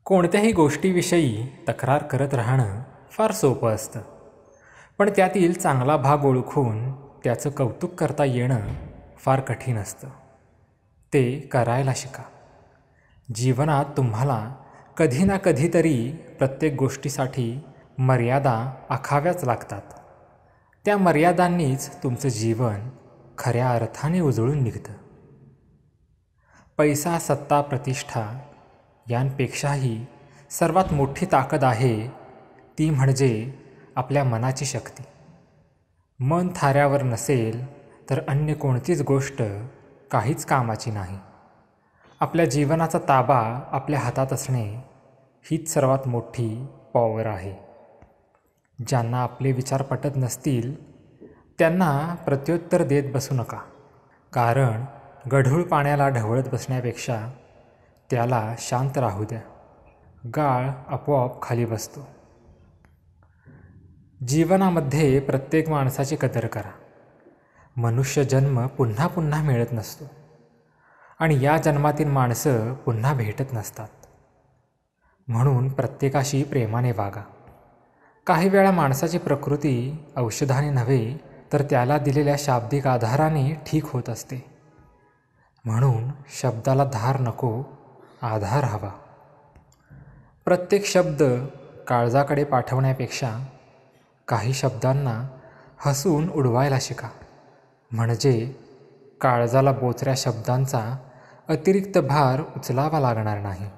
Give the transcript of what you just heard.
कोणत्याही गोष्टीविषयी तक्रार करत राहणं फार सोपं असतं, पण त्यातील चांगला भाग ओळखून त्याचं कौतुक करता येणं फार कठीण असतं. ते करायला शिका. जीवनात तुम्हाला कधी ना कधीतरी प्रत्येक गोष्टीसाठी मर्यादा आखाव्याच लागतात. त्या मर्यादांनीच तुमचं जीवन खऱ्या अर्थाने उजळून निघतं. पैसा, सत्ता, प्रतिष्ठा यांपेक्षाही सर्वात मोठी ताकद आहे ती म्हणजे आपल्या मनाची शक्ती. मन थाऱ्यावर नसेल तर अन्य कोणतीच गोष्ट काहीच कामाची नाही. आपल्या जीवनाचा ताबा आपल्या हातात असणे हीच सर्वात मोठी पॉवर आहे. ज्यांना आपले विचार पटत नसतील त्यांना प्रत्युत्तर देत बसू नका, कारण गढूळ पाण्याला ढवळत बसण्यापेक्षा त्याला शांत राहू द्या. गाळ आपोआप खाली बसतो. जीवनामध्ये प्रत्येक माणसाची कदर करा. मनुष्य जन्म पुन्हा पुन्हा मिळत नसतो आणि या जन्मातील माणसं पुन्हा भेटत नसतात. म्हणून प्रत्येकाशी प्रेमाने वागा. काही वेळा माणसाची प्रकृती औषधाने नव्हे तर त्याला दिलेल्या शाब्दिक आधाराने ठीक होत असते. म्हणून शब्दाला धार नको, आधार हवा. प्रत्येक शब्द काळजाकडे पाठवण्यापेक्षा काही शब्दांना हसून उडवायला शिका, म्हणजे काळजाला बोचऱ्या शब्दांचा अतिरिक्त भार उचलावा लागणार नाही.